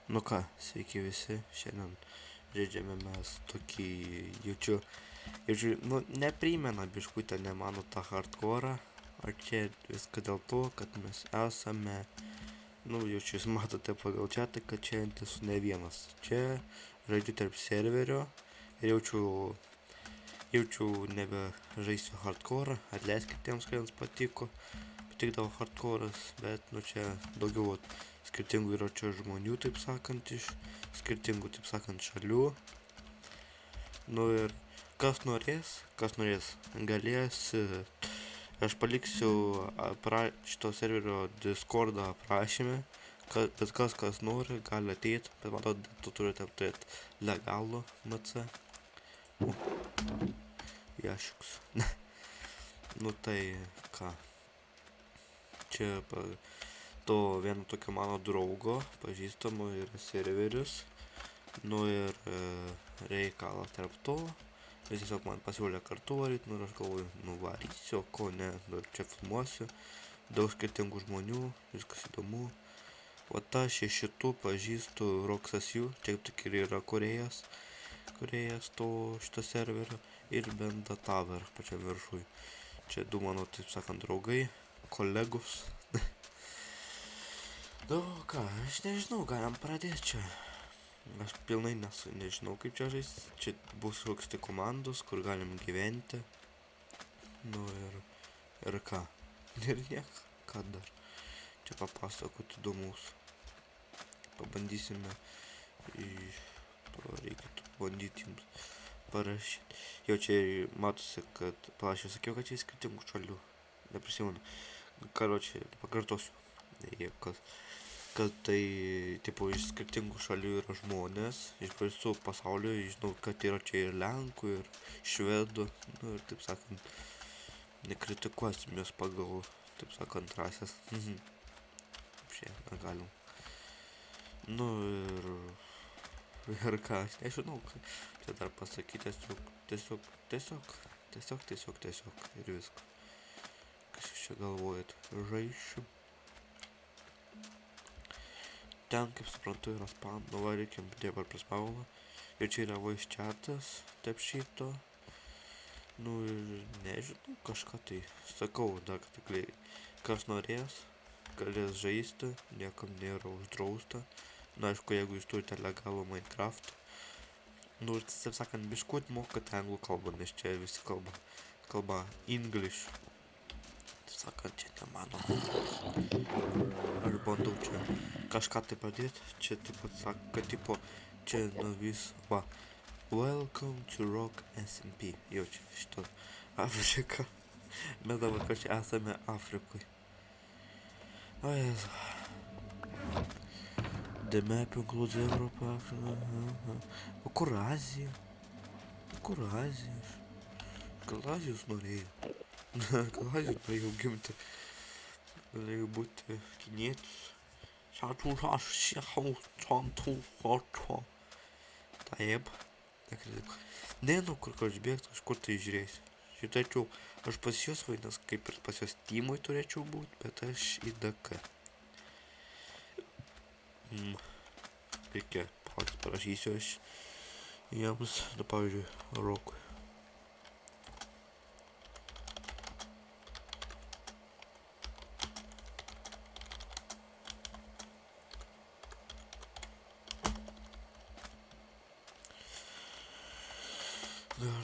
Nu ką, sveiki visi, šiandien žaidžiame mes tokį, jaučiu, neprimena biškutę ne mano tą hardcore, ar čia viską dėl to, kad mes esame, jaučiu, jūs matote pagal chatą, kad čia esu ne vienas, čia žaidžiu tarp serverio ir jaučiu nebe žaisiu hardcore, atleiskite tiems, kuriems patikdavo hardcore'as, bet čia daugiau skirtingų yra čia žmonių, taip sakant, iš skirtingų, taip sakant, šalių. Ir kas norės, galės, aš paliksiu šito serverio Discordą aprašyme, bet kas nori, gali ateiti, bet man atrodo, tu turite turėti legalų MC. Jašiuks. Tai ką, čia to vieno tokio mano draugo pažįstamo yra serveris, ir reikalas tarp to, jis tiesiog man pasiūlė kartu varyti, ir aš galvoju, varysiu, ko ne, čia filmuosiu, daug skirtingų žmonių, viskas įdomu. Aš iš šitų pažįstu Roxas Yu, čia tik ir yra kūrėjas šito serverio, ir Benda Tower pačiam viršui. Čia du mano, taip sakant, draugai, kolegos. Ką, aš nežinau, galim pradėti čia. Aš pilnai nežinau, kaip čia žaisti. Čia bus koks tai komandos, kur galim gyventi. Ir ką. Ir niek, ką dar. Čia papasakoti įdomus. Pabandysime. Reikėtų bandyti jums parašyti. Jau čia matosi, kad aš sakiau, kad čia skirtingų šalių. Neprisimenu. Pakartosiu. Kad tai, iš skirtingų šalių yra žmonės, iš visų pasaulio, žinau, kad yra čia ir Lenkų, ir Švedų, ir, taip sakant, nekritikuosim jos pagal, taip sakant, rasės. Negalim. Ir ką, aš nežinau, čia dar pasakyti, tiesiog, ir viską. Kas jūs čia galvojat, žaisiu. Ten, kaip suprantu, yra spam, reikia dabar prie spamą. Ir čia yra voice chatas, taip šito. Ir nežinau, kažką tai sakau, dar tikrai, kas norės, galės žaisti, niekam nėra uždrausta. Aišku, jeigu jūs turite legalų Minecraft. Ir taip sakant, biškut mokate anglų kalbą, nes čia visi kalba English. Sakant, čia ne mano. Aš bandau čia kažką tai padėti. Čia taip pat sako, kad čia vis, welcome to Rock SMP. Jau čia šito Afrika. Mes dabar kažkaip esame Afrikui. O Jezu. The map includes Europa. O kur Azija? Gal Azijos norėjau? Gal Azijos norėjau gimti? Galėjau būti kinietis. Taip. Kur bėgti, kažkur tai žiūrėsiu. Šitačiau, aš pas juos vainas, kaip ir pas juos Timui turėčiau būti, bet aš į DK. Reikia, parašysiu aš jiems, pavyzdžiui, Rokui.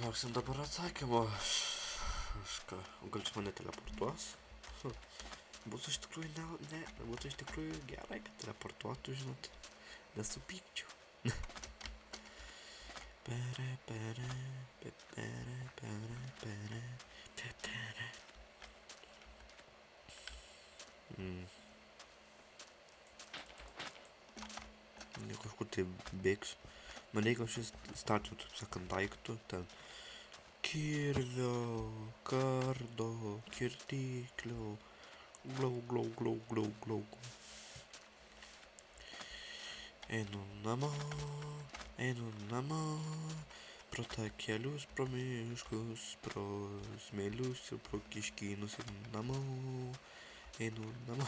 Lauksim dabar atsakymo. Gal čia mane teleportuos? Būtų iš tikrųjų gerai, kad teleportuotų, žinot. Nesupykčiau. Kažkur tai bėgsiu. Man reikia šis starčių, taip sakant, daiktų, ten kirvio, kardo, kirtiklio, glau. Einu namo, pro takelius, pro miškus, pro smėlius ir pro kiškynus, einu namo.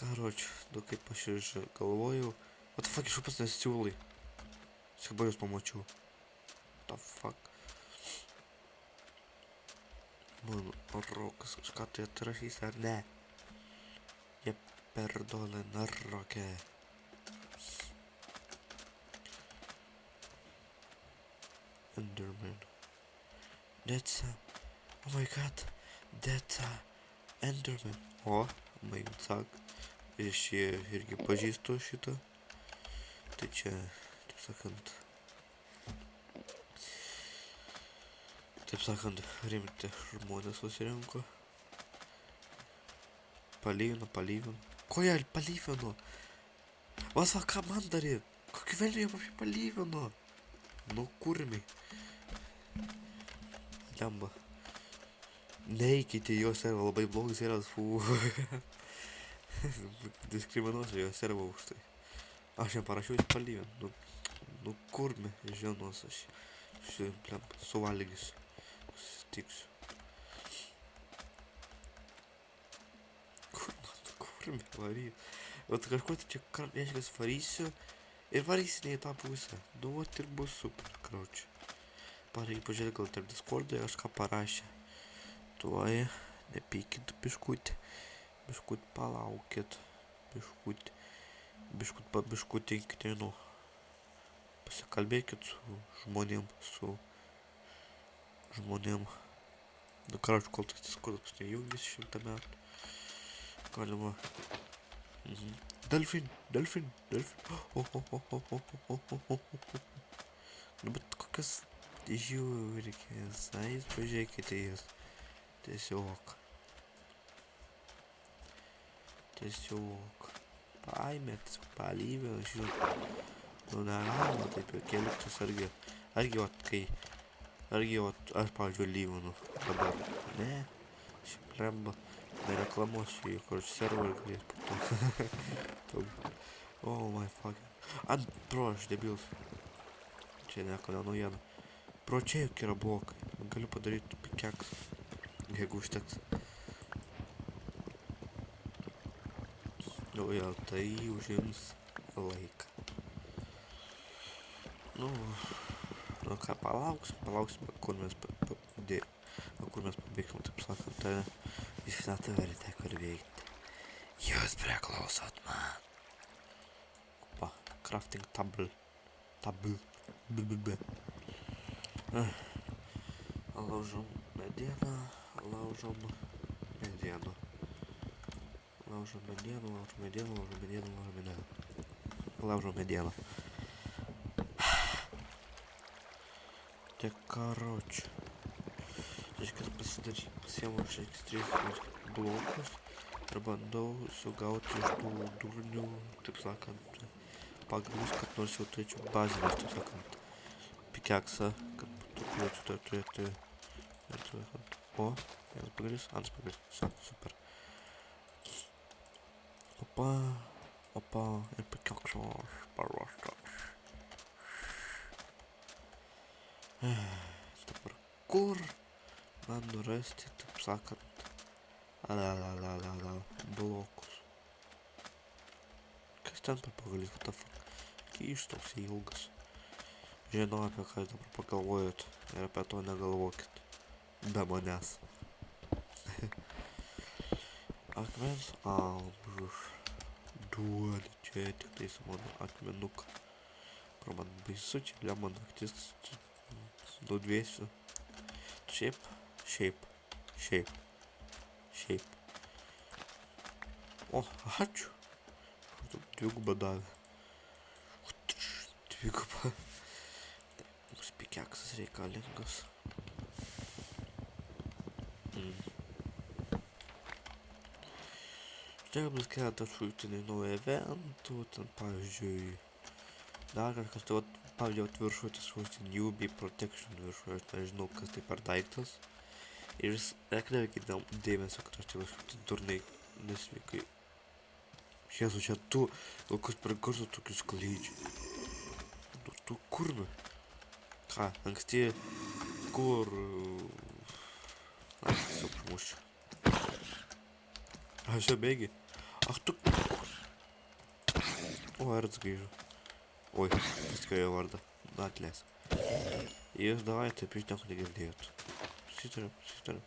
Короче, nu kaip aš ir galvojau. What the fuck, iš upės nesiūlai. Sakau, jūs pamačiau. What the fuck. Man rokas kažką tai atrašys ar ne? Jie perdolė narokė. Enderman. That's a... Oh my god. That's a... Enderman. O, man sak. Iš jie irgi pažįstu šitą. Tai čia, taip sakant, rimti žmonės susirinko. Palygino. Ko jie palygino? Vasa, ką man daryt? Kokį velnį jie palygino? Nu, kurmiai. Lemba. Neikite jo servą, labai blogas servas, fū. Diskriminuosiu jo servą už tai. Aš jam parašiau, jis palygino. Nu, kurmi, žinos aš. Suvalgysiu. Susitiksiu. Kurmi, varyt. Vat kažkur tai čia reiškias varysiu. Ir varysi ne į tą pusę. Nu, vat ir bus super, kraučiu. Pareikia pažiūrėti, gal tarp Discordoje kažką parašė. Tuoj, nepykit biškutį. Biškutį palaukit. Biškutį, nu. Pasikalbėkit su žmonėm. Nu, kraučiu, kol tas Discordas nejungis 100 metų. Galima. Delfin. Nu, bet kokias žiūrikės, jūs pažiūrėkite jas. Tiesiog. Paėmėt, palyvė, žinot. Nu, negalima taip jau kelktis, argi aš, pavyzdžiui, lyvinu dabar. Ne, šiaip lemba. Nereklamuosiu jį, kur serverį galės po to. Oh my fucking. Bro, aš debils. Čia nieko nenaujiena. Bro, čia juk yra blokai. Galiu padaryti pikeksą, jeigu užteks. Nu, jau tai užims laiką. Nu ką, palauksim, kur mes pabėgsim, taip sakant, jūs neturite kur veikti. Jūs priklausot man. Opa, crafting table. Laužom medieną. Tai karoči. Reiškia, pasiėmu šiais 3 blokus ir bandau sugauti iš tų durnių, taip sakant, pagrindus, kad nors jau turėčiau bazinės, taip sakant, pikeksą, kad turėčiau turėti, o, vienas pagrindis, antras pagrindis, super. Opa, ir pikeksas paruoštas. Dabar kur man nurasti, taip sakant, blokus. Kas ten per pagalis, what the fuck? Kyš toks ilgas. Žinau, apie ką dabar pagalvojot ir apie to negalvokit. Be manęs. Akmens amžius. Duodi, čia tik tai su mano akmenuką. Pro man baisu, čia lemą naktis. Nudvėsiu. Šiaip. O, ačiū. Dvigubą davė. Dvigubą. Mums pikeksas reikalingas. Štai bus keletas šūktiniai naują eventų. Ten, pavyzdžiui, dar kažkas, tai pavyzdžiui, viršuotis šūkti newbie protection viršuoju. Aš nežinau, kas tai per daiktas. Ir vis nekreipkit dėmesio, kad aš tai kažkaip durniai nesveikai. Jėzu, čia tu, kokius prekursus tokius skleidžiai. Tu kurmi? Ką, anksti, kur... Aš tiesiog užmušiu. Aš jau bėgi. Ach tu, O, Erds grįžo. Oi, paskėjo vardą. Atleisk. Jūs davai, taip jūs nieko negirdėjot. Susitariam.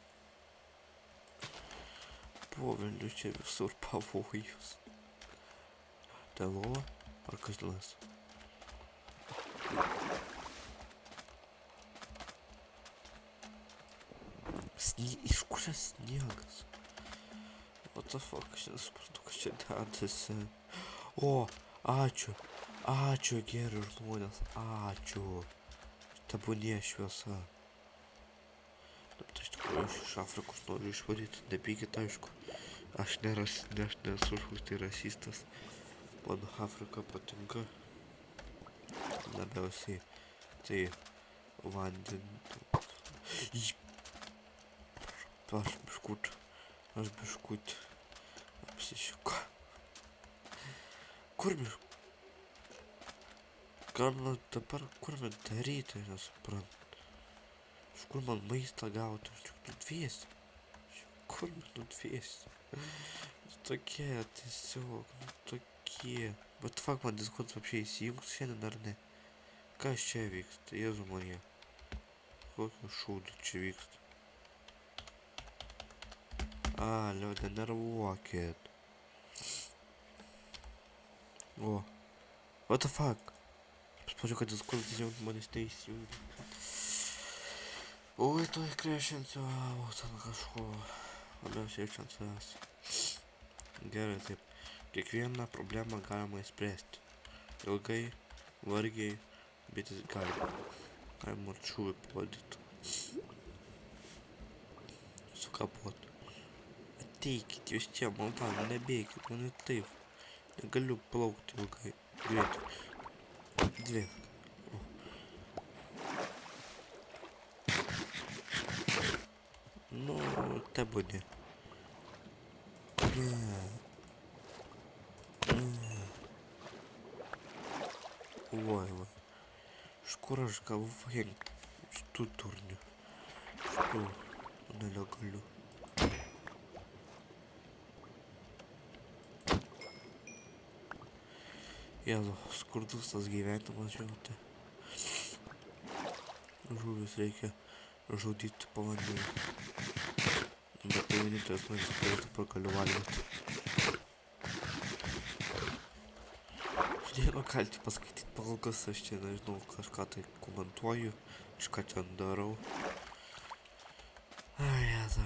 Povelnių čia visur pavojus. Tai lova ar kastinas? Iš kur čia sniegas? What the fuck, aš nesuprantu, kas čia dedasi. O, ačiū geri žmonės, ačiū. Tebūnie šviesa. Bet iš tikrųjų iš Afrikos noriu išvaryti, nepykit aišku. Aš nesu tai rasistas. Man Afrika patinka. Labiausiai tai vandenį. Aš biškut apsišiko. Kur biškut? Gal man dabar, kur man daryti, nesuprantu. Iš kur man maistą gauti, aš tik nudvėsiu. Kur man nudvėsiu? Tokie, tiesiog, tokie. Bet fuck, man Discordas apšiai įsijungs šiandien ar ne? Kas čia vyksta, Jėzu Marija? Kokio šūdų čia vyksta? Liūdė, nervuokit. O. What the fuck? Pažiūrėjau, kad Discordas įsijungs, manęs neįsijungia. Oi, tuoj krešinsiu, ten kažko. Labiausiai jaučiu ant savęs. Gerai, taip. Kiekvieną problemą galima įspręsti. Ilgai, vargiai, bet jis galima. Galima šūvį parodyti. Sukapuot. Ateikit, jūs čia, man nebėkit, man taip. Negaliu plaukti ilgai. Greitai. Dvėk. Nu, tebūdė. Oi. Iš kur aš gavau šitų turnių? Šitų nelegalių. Jėzu, skurdus tas gyvenimas, žinote. Žuvis reikia žudyti po vandeniu. Bet tai vienintelis man spėtų pagaliu valgyti. Šiandien galite paskaityti palgas, aš čia nežinau, kažką tai komentuoju, kažką ten darau. Ai, Jėzu.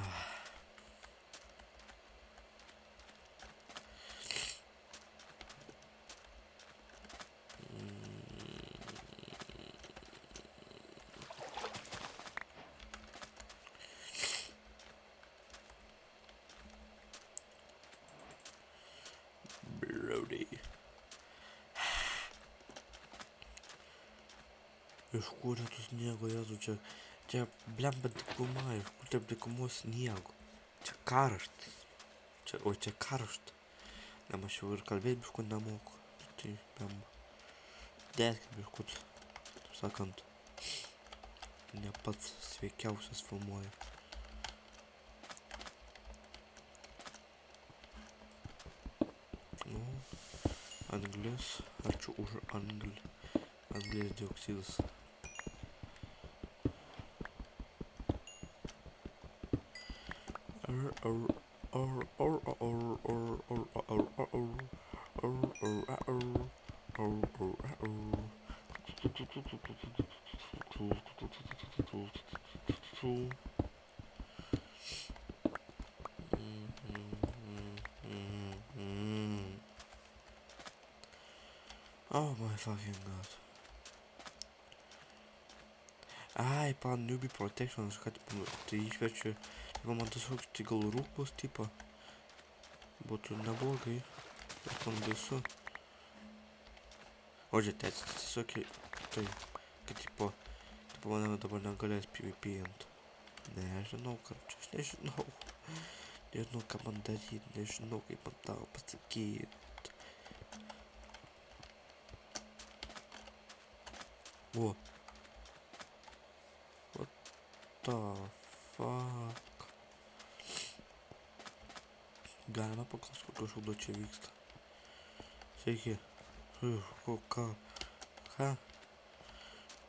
Iš kur tu sniego, Jėzu, čia blemba dykuma, iš kur taip dykumos sniego. Čia karštas. Čia karšta. Nem aš jau ir kalbėti biškut nemoku. Tai blemba. Dėskit biškut, taip sakant, ne pats sveikiausias filmuoja. Nu, anglis, ačiū už anglį. Anglies dioksidas. Oh my fucking god. Ai, pan newbie protection, aš ką tai išverčiu. Jeigu man tiesiog tai gal rūpus tipo. Būtų neblogai. Bet man baisu. O žiūrėt, tiesiog tai, kad tipo mane dabar negalės PvP ant. Nežinau, aš nežinau. Nežinau, ką man daryti, nežinau, kaip man tau pasakyti. O. What the fuck? Galima paklausti, kokio šūdo čia vyksta. Sveiki, Ką?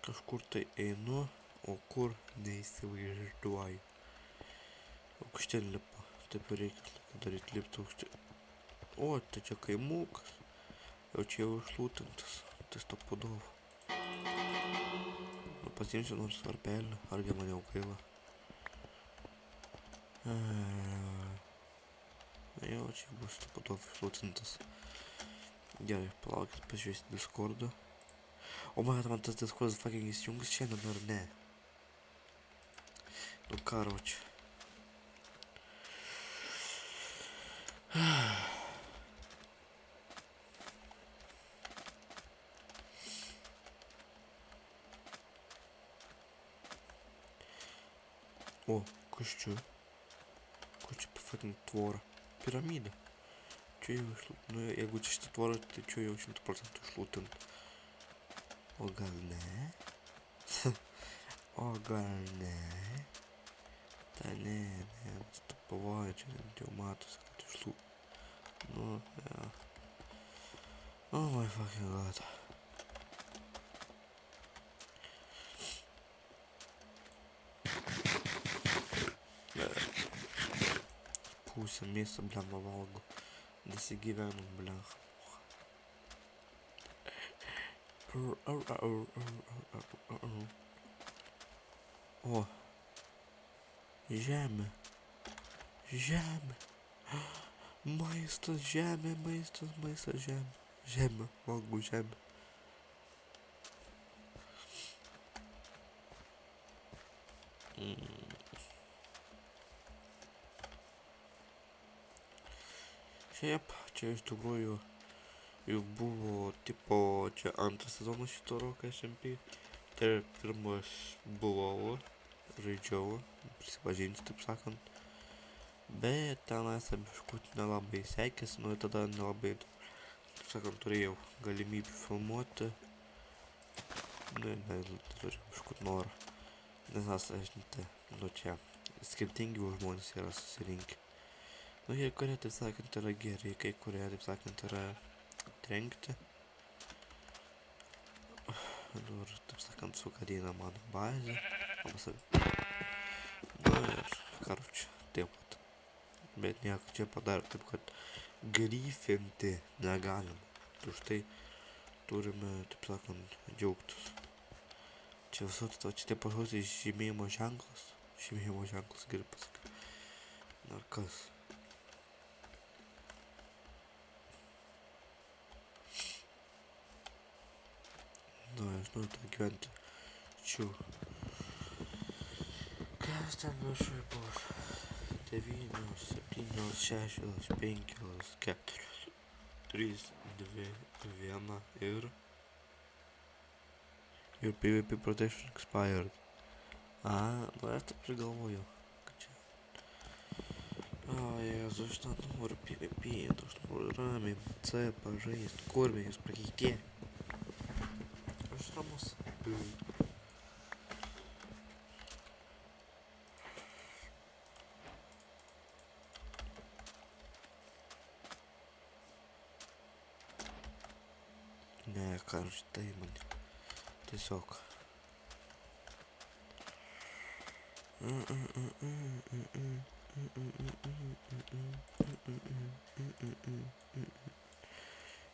Kažkur tai einu, o kur neįsivaizduoju. Aukštien lipa. Taip ir reikia daryti lipti aukštien. O, tai čia kaimukas. Jau čia jau išlūtintas. Tai stopudov. Pasiimsiu nors varpelį. Argi man jau gaila. Jau čia bus stopudov išlūtintas. Gerai, palaukit, pažiūrėsiu Discordą. O man tas Discordas fucking įsijungs šiandien ar ne? Nu karoči. O, kas čia? Ko čia fucking tvora? Piramidė. Čia jau išlūtint. Nu, jeigu čia šitą tvorą, tai čia jau 100% išlūtint. O gal ne? O gal ne? Ta ne, tu pavoja, čia jau matosi, kad išlūtint. Nu, ja. Oh my fucking god. Pusę mėsą, blemba, valgo. Nesigyvenu, blemba. O. Žemė. Žemė. Maistas, žemė, maistas, žemė. Žemė, valgau žemė. Šiaip, čia iš tikrųjų jau buvo, tipo, čia antras sezonas šito Rock SMP. Tai pirmas buvau, žaidžiau, prisipažinsiu, taip sakant. Bet tenais biškutį nelabai sekėsi, nu ir tada nelabai, taip sakant, turėjau galimybių filmuoti. Nu ir turėjau biškutį norą. Nes žinite, nu čia, skirtingi žmonės yra susirinkę. Nu, kai kurie, taip sakant, yra geri, kai kurie, taip sakant, yra trenkti. Nu, ir, taip sakant, sugadina mano bazę. Nu, ir, karoči, taip pat. Bet nieko čia padarė, taip kad gryfinti negalima. Tai už tai turime, taip sakant, džiaugtis. Čia visur, čia taip pažodžiai žymėjimo ženklas. Žymėjimo ženklas, geriau pasakyti. Na, kas? Nu, aš noriu tą gyventi. Čia. Kas ten viršui bus? 9, 7, 6, 5, 4, 3, 2, 1 ir... Your PvP protection expired. Nu aš taip prigalvoju. Kad čia... O, Jėzu, aš nenoriu PvP, aš noriu ramiai C pažaist. Kurvė jūs prakeitė. Aš ramus. Ne, karoči, tai man tiesiog.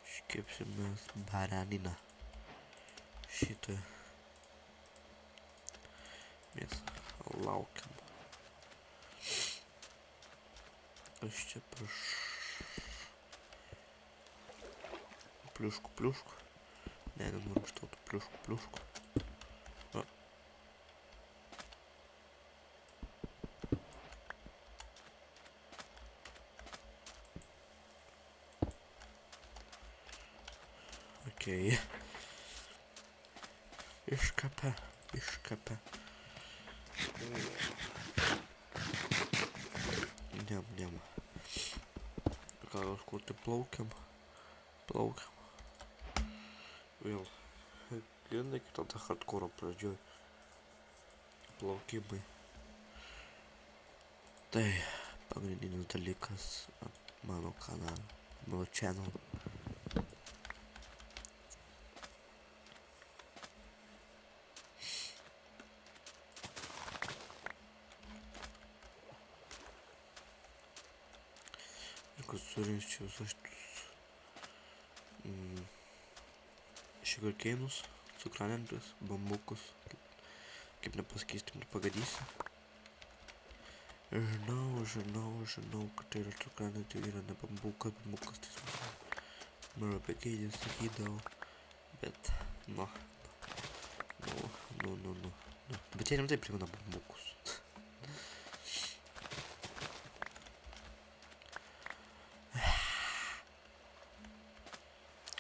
Iškepsimės baraniną. Šitą mes laukiam. Aš čia pliušku. Ne, nenoriu užtautų pliušku. Okei. Iškapė. Niam. Gal kažkur tai plaukiam. Vėl. Grindai kaip tada hardcore pradžioj. Plaukimai. Tai pagrindinis dalykas ant mano kanalą, mano channel. surinksiu visus šitus sugarcane'us, cukranendres, bambukus, kaip nepasakysiu, taip nepagadysiu. Žinau, kad tai yra cukranendrė, yra ne bambukas, bambukas tai mano pekėdė sakydavo, bet, bet jie rimtai primena bambukus.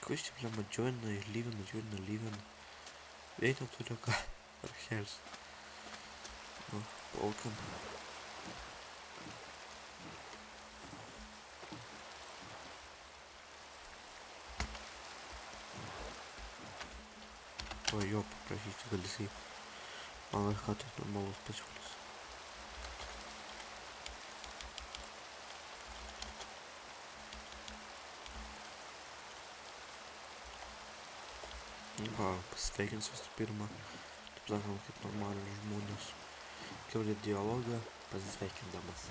Kuris čia blema džiuina ir lyvina. Veikia turiu ką, archelis. Plaukiam. O jo paprašysiu, gal jisai man kažką tai normalus pasiūlys. Va, pasveikinsiu visų pirma, taip sakant, kaip normaliai žmonės. Kiaulė dialogą pasveikindamas.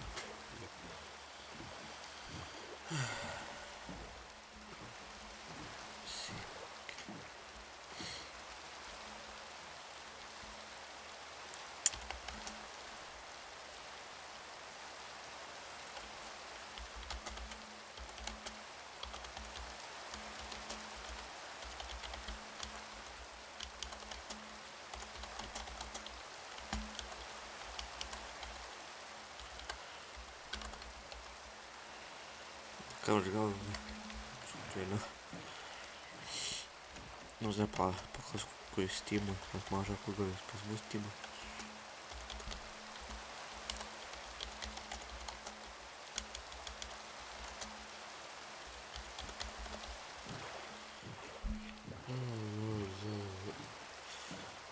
Ką aš galvoju, žinau. Nu, žinai, paklausau, kur Steam'ą, nes maža kur galės pas mus Steam'ą.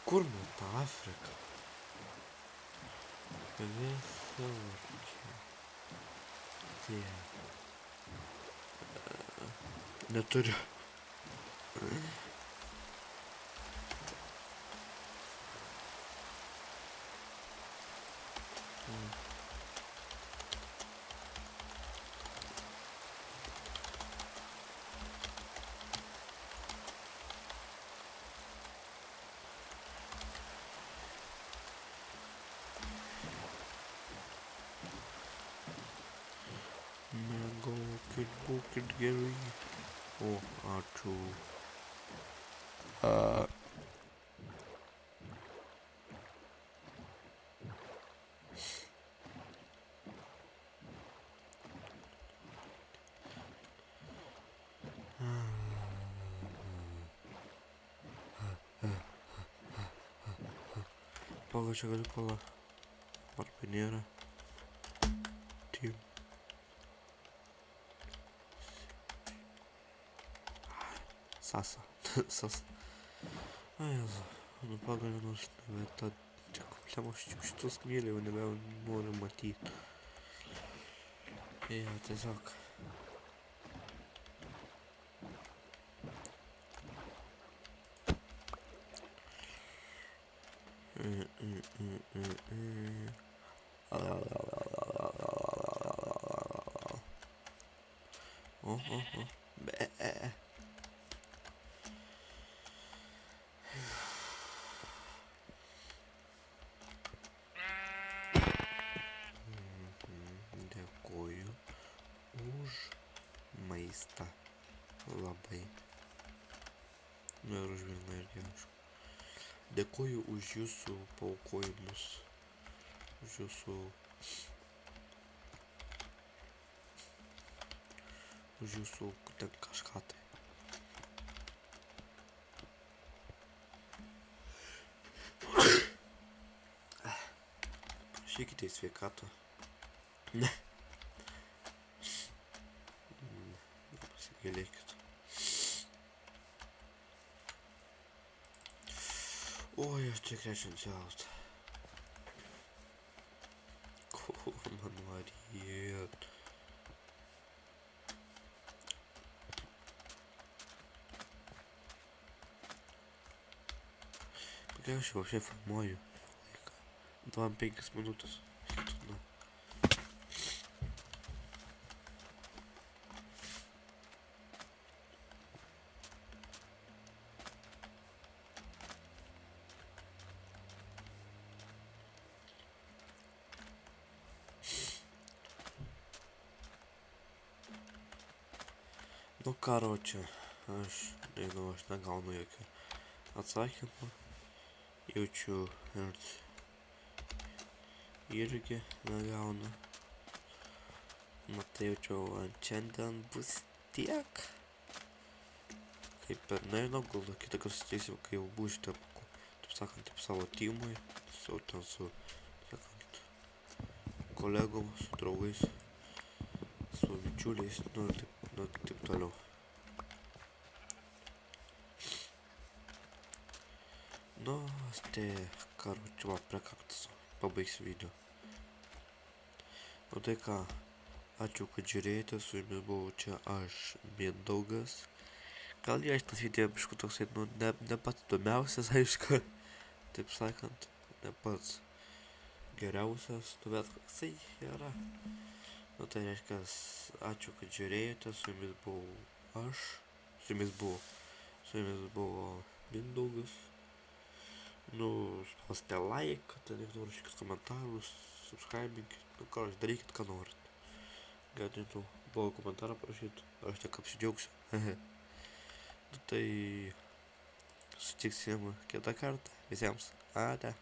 Kur meta Afrika? Visa čia. Tie. Neturiu. Bukit Gary. Oh, R2. Pala čia galiu pala. Arba nėra. Team. Sasa. Ai, Jezu. Nu pagaliau nors neverta. Čia problema, aš šitus myliu, jau nebenoriu matyti. Jo, tiesiog. Dėkoju už maistą labai. Nu ir už vyną irgi aišku. Dėkoju už jūsų paaukojimus. Už jūsų... Už jūsų ten kažką tai. Prašykite į sveikatą. Ne. Pasigailėkit. Ой, aš tik rešinsiaut. Kur man varėt. Pakai aš вообще filmuoju laiką. 25 minutės. Nu, karoče, aš nežinau, aš negaunu jokio atsakymo. Jaučiu ir irgi negaunu. Na tai jaučiau, šiandien bus tiek. Kaip ir nežinau, gal kitą kartą susitiesim, kai jau būsite, taip sakant, taip savo timui, su sakant, kolegom, su draugais, su bičiuliais, nu taip toliau. Nu, tai, karoče, va, prie kaktus, pabaigsiu video. Nu tai ką, ačiū, kad žiūrėjote, su jumis buvau čia aš, Mindaugas. Gal jie šitas video biškų toksai, nu, ne pats įdomiausias, aišku, taip sakant, ne pats geriausias, nu, bet koksai yra. Nu, tai reiškia, ačiū, kad žiūrėjote, su jumis buvau aš, su jumis buvo Mindaugas. Nu, spauskite like, ten nežinau, rašykit komentarus, subscribinkit, nu, ką aš darykit, ką norit. Gal nežinau, buvo komentarą parašyti, aš tik apsidžiaugsiu. Nu, tai sutiksim kitą kartą. Visiems ate.